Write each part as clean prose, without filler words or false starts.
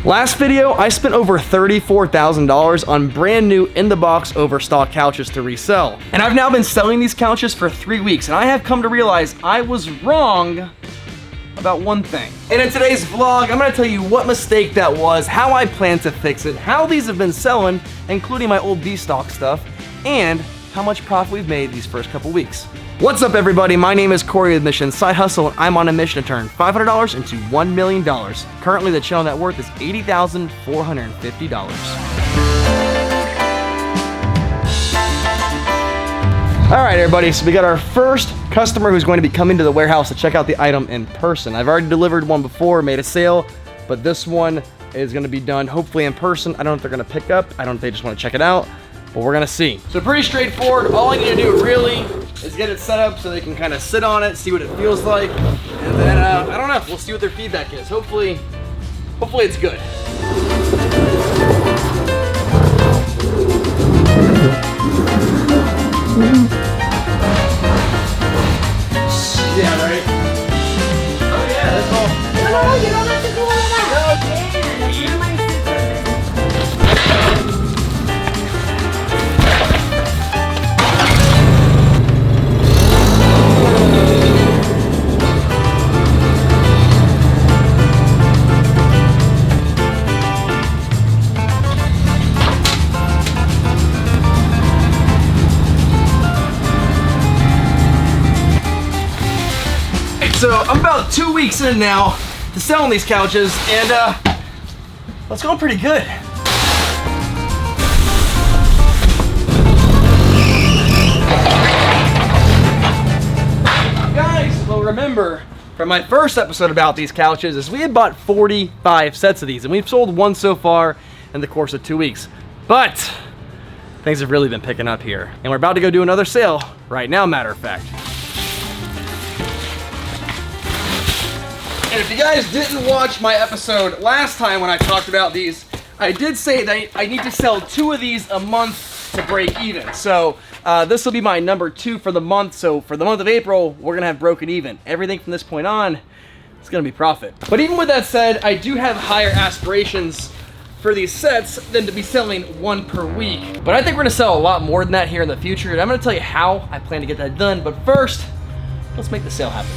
Last video, I spent over $34,000 on brand new in-the-box overstock couches to resell. And I've now been selling these couches for 3 weeks, and I have come to realize I was wrong about one thing. And in today's vlog, I'm gonna tell you what mistake that was, how I plan to fix it, how these have been selling, including my old B-stock stuff, and how much profit we've made these first couple weeks. What's up, everybody? My name is Corey with Mission Side Hustle, and I'm on a mission to turn $500 into $1 million. Currently, the channel net worth is $80,450. All right, everybody, so we got our first customer who's going to be coming to the warehouse to check out the item in person. I've already delivered one before, made a sale, but this one is gonna be done hopefully in person. I don't know if they're gonna pick up. I don't know if they just wanna check it out, but we're gonna see. So pretty straightforward. All I need to do really is get it set up so they can kind of sit on it, see what it feels like, and then, I don't know, we'll see what their feedback is. Hopefully it's good. Yeah, right? Oh yeah, that's all. No, you don't have to do all that. Okay. Yeah, that's my So I'm about 2 weeks in now to selling these couches, and it's going pretty good. Guys, well, remember from my first episode about these couches is we had bought 45 sets of these, and we've sold one so far in the course of 2 weeks. But things have really been picking up here, and we're about to go do another sale right now, matter of fact. And if you guys didn't watch my episode last time when I talked about these, I did say that I need to sell 2 of these a month to break even. So this will be my number 2 for the month. So for the month of April, we're gonna have broken even. Everything from this point on, it's gonna be profit. But even with that said, I do have higher aspirations for these sets than to be selling 1 per week. But I think we're gonna sell a lot more than that here in the future. And I'm gonna tell you how I plan to get that done. But first, let's make the sale happen.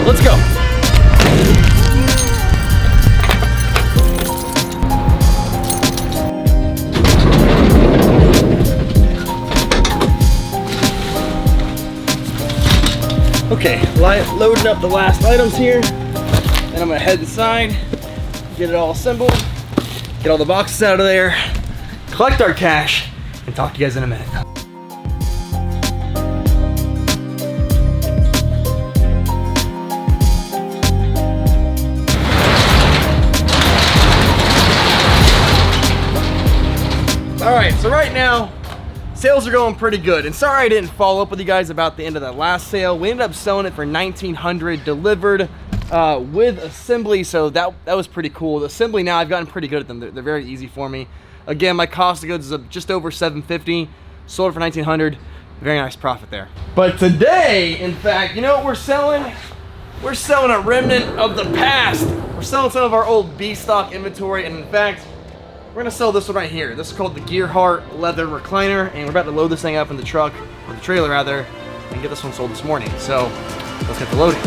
Let's go. Okay, loading up the last items here. Then I'm gonna head inside, get it all assembled, get all the boxes out of there, collect our cash, and talk to you guys in a minute. All right, so right now, sales are going pretty good. And sorry I didn't follow up with you guys about the end of that last sale. We ended up selling it for $1,900 delivered with assembly, so that was pretty cool. The assembly now, I've gotten pretty good at them. They're very easy for me. Again, my cost of goods is just over $750, sold it for $1,900. Very nice profit there. But today, in fact, you know what we're selling? We're selling a remnant of the past. We're selling some of our old B-stock inventory, and in fact, we're gonna sell this one right here. This is called the Gearhart leather recliner, and we're about to load this thing up in the truck, or the trailer rather, and get this one sold this morning. So let's get the loading.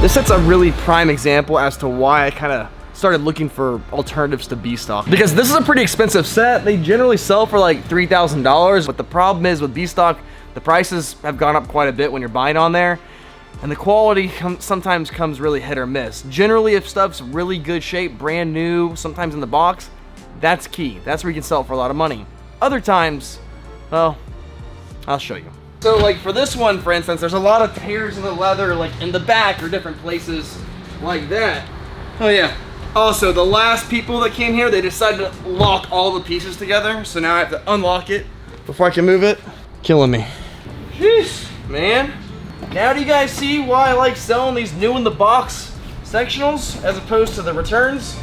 This set's a really prime example as to why I kind of started looking for alternatives to B-stock, because this is a pretty expensive set. They generally sell for like $3,000, but the problem is with B-stock, the prices have gone up quite a bit when you're buying on there. And the quality sometimes comes really hit or miss. Generally, if stuff's really good shape, brand new, sometimes in the box, that's key. That's where you can sell it for a lot of money. Other times, well, I'll show you. So like for this one, for instance, there's a lot of tears in the leather, like in the back or different places like that. Oh yeah. Also, the last people that came here, they decided to lock all the pieces together. So now I have to unlock it before I can move it. Killing me. Jeez, man. Now do you guys see why I like selling these new in the box sectionals as opposed to the returns?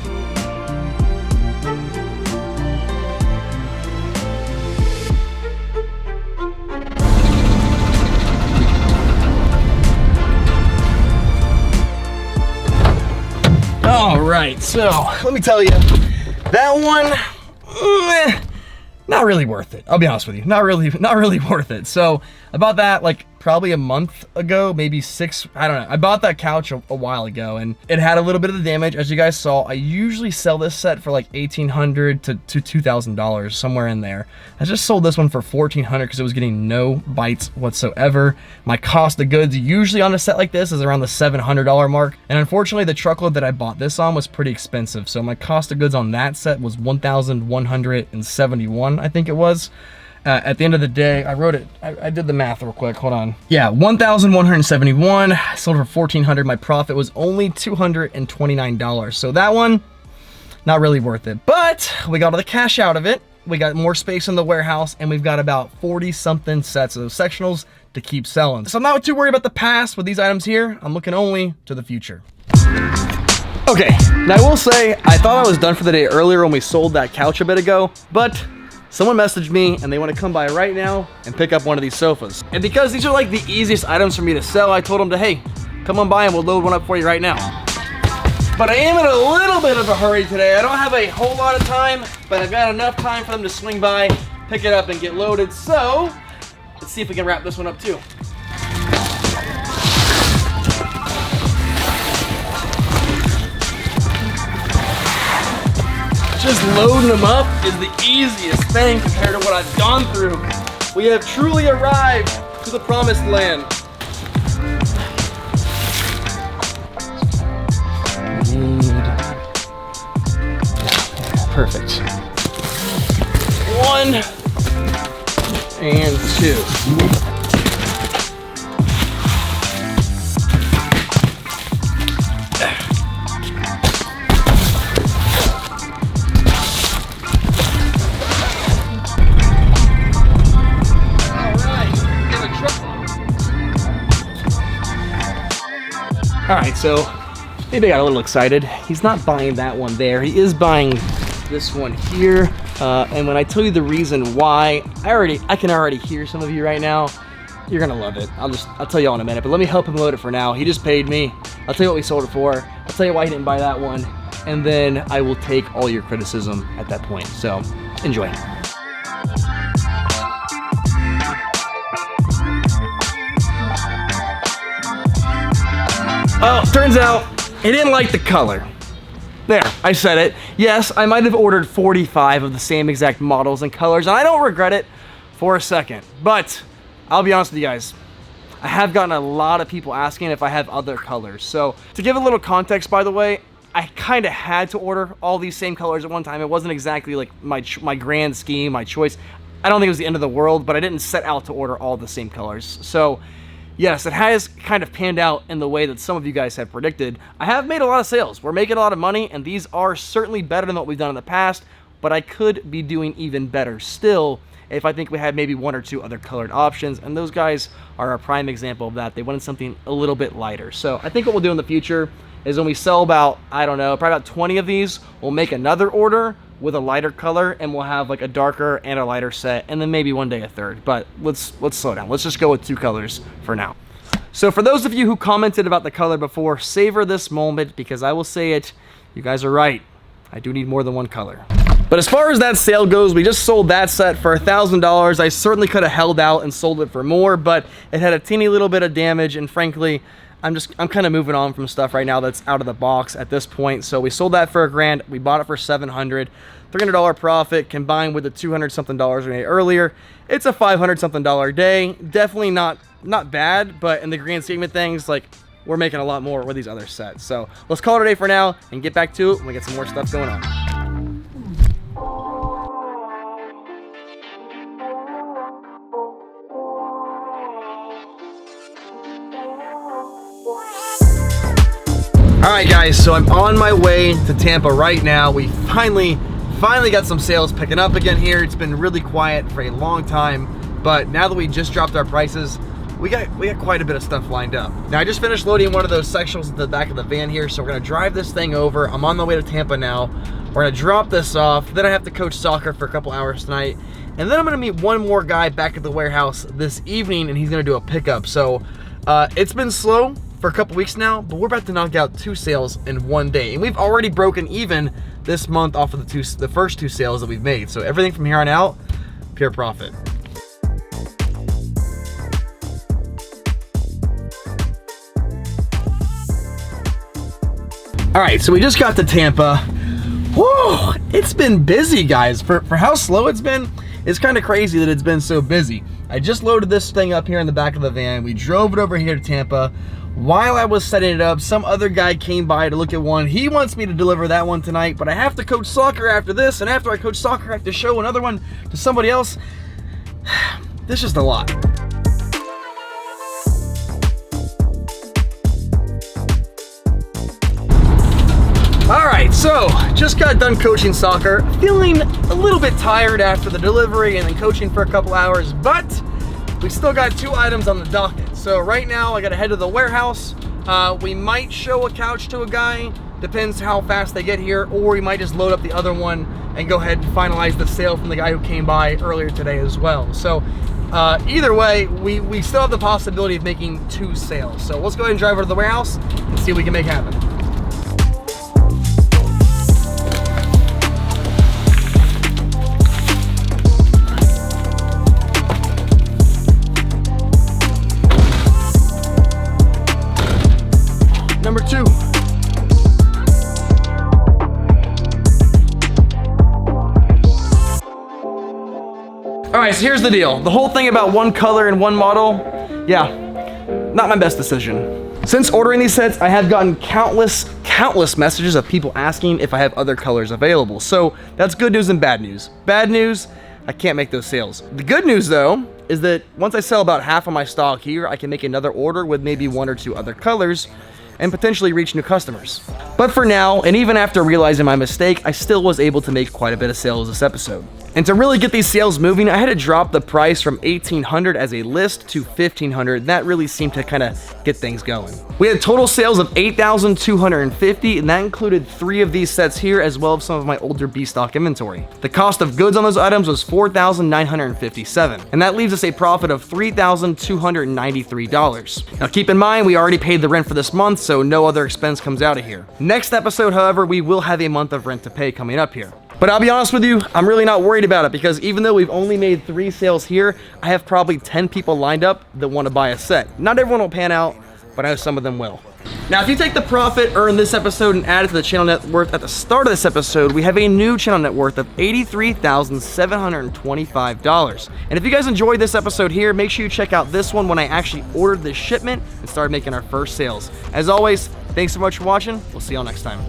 All right, so let me tell you, that one, not really worth it. I'll be honest with you, not really worth it. So I bought that like probably a month ago, maybe 6, I don't know. I bought that couch a while ago and it had a little bit of the damage. As you guys saw, I usually sell this set for like $1,800 to $2,000, somewhere in there. I just sold this one for $1,400 because it was getting no bites whatsoever. My cost of goods usually on a set like this is around the $700 mark. And unfortunately, the truckload that I bought this on was pretty expensive. So my cost of goods on that set was $1,171, I think it was. At the end of the day, I wrote it, I did the math real quick, hold on. Yeah, $1,171, I sold for $1,400. My profit was only $229. So that one, not really worth it. But we got all the cash out of it. We got more space in the warehouse and we've got about 40 something sets of sectionals to keep selling. So I'm not too worried about the past with these items here. I'm looking only to the future. Okay, now I will say, I thought I was done for the day earlier when we sold that couch a bit ago, but someone messaged me and they want to come by right now and pick up one of these sofas. And because these are like the easiest items for me to sell, I told them to, hey, come on by and we'll load one up for you right now. But I am in a little bit of a hurry today. I don't have a whole lot of time, but I've got enough time for them to swing by, pick it up and get loaded. So let's see if we can wrap this one up too. Just loading them up is the easiest thing compared to what I've gone through. We have truly arrived to the promised land. Perfect. 1 and 2. All right, so maybe I got a little excited. He's not buying that one there. He is buying this one here. And when I tell you the reason why, I can already hear some of you right now. You're gonna love it. I'll tell you all in a minute, but let me help him load it for now. He just paid me. I'll tell you what we sold it for. I'll tell you why he didn't buy that one. And then I will take all your criticism at that point. So enjoy. Oh, turns out he didn't like the color. There, I said it. Yes, I might have ordered 45 of the same exact models and colors, and I don't regret it for a second. But I'll be honest with you guys, I have gotten a lot of people asking if I have other colors. So to give a little context, by the way, I kind of had to order all these same colors at one time. It wasn't exactly like my grand scheme, my choice. I don't think it was the end of the world, but I didn't set out to order all the same colors. So yes, it has kind of panned out in the way that some of you guys have predicted. I have made a lot of sales. We're making a lot of money, and these are certainly better than what we've done in the past, but I could be doing even better still if I think we had maybe 1 or 2 other colored options, and those guys are a prime example of that. They wanted something a little bit lighter. So I think what we'll do in the future is when we sell about, I don't know, probably about 20 of these, we'll make another order with a lighter color, and we'll have like a darker and a lighter set, and then maybe one day a third. But let's slow down. Let's just go with 2 colors for now. So for those of you who commented about the color before, savor this moment, because I will say it, you guys are right. I do need more than one color. But as far as that sale goes, we just sold that set for $1,000. I certainly could have held out and sold it for more, but it had a teeny little bit of damage, and frankly, I'm kind of moving on from stuff right now that's out of the box at this point. So we sold that for $1,000. We bought it for $700. $300 profit combined with the $200 something we made earlier. It's a $500 something day. Definitely not bad, but in the grand scheme of things, like, we're making a lot more with these other sets. So let's call it a day for now and get back to it when we get some more stuff going on. right, guys, so I'm on my way to Tampa right now. We finally got some sales picking up again here. It's been really quiet for a long time, but now that we just dropped our prices, we got quite a bit of stuff lined up. Now, I just finished loading one of those sectionals at the back of the van here, so we're gonna drive this thing over. I'm on the way to Tampa now. We're gonna drop this off, then I have to coach soccer for a couple hours tonight, and then I'm gonna meet one more guy back at the warehouse this evening, and he's gonna do a pickup. So it's been slow for a couple weeks now, but we're about to knock out 2 sales in one day, and we've already broken even this month off of the first 2 sales that we've made. So everything from here on out, pure profit. All right, so we just got to Tampa. Whoa, it's been busy, guys. For how slow it's been, it's kind of crazy that it's been so busy. I just loaded this thing up here in the back of the van. We drove it over here to Tampa. While I was setting it up, some other guy came by to look at one. He wants me to deliver that one tonight, but I have to coach soccer after this, and after I coach soccer, I have to show another one to somebody else. This is just a lot. All right, so just got done coaching soccer, feeling a little bit tired after the delivery and then coaching for a couple hours, but we still got 2 items on the docket. So right now I gotta head to the warehouse. We might show a couch to a guy, depends how fast they get here, or we might just load up the other one and go ahead and finalize the sale from the guy who came by earlier today as well. So either way, we still have the possibility of making 2 sales. So let's go ahead and drive over to the warehouse and see what we can make happen. Number 2. All right, so here's the deal. The whole thing about one color and one model, yeah, not my best decision. Since ordering these sets, I have gotten countless messages of people asking if I have other colors available. So that's good news and bad news. Bad news, I can't make those sales. The good news though, is that once I sell about half of my stock here, I can make another order with maybe 1 or 2 other colors and potentially reach new customers. But for now, and even after realizing my mistake, I still was able to make quite a bit of sales this episode. And to really get these sales moving, I had to drop the price from $1,800 as a list to $1,500. That really seemed to kind of get things going. We had total sales of $8,250, and that included 3 of these sets here, as well as some of my older B-stock inventory. The cost of goods on those items was $4,957, and that leaves us a profit of $3,293. Now keep in mind, we already paid the rent for this month, so no other expense comes out of here. Next episode, however, we will have a month of rent to pay coming up here. But I'll be honest with you, I'm really not worried about it, because even though we've only made 3 sales here, I have probably 10 people lined up that want to buy a set. Not everyone will pan out, but I know some of them will. Now, if you take the profit earned this episode and add it to the channel net worth at the start of this episode, we have a new channel net worth of $83,725. And if you guys enjoyed this episode here, make sure you check out this one when I actually ordered this shipment and started making our first sales. As always, thanks so much for watching. We'll see y'all next time.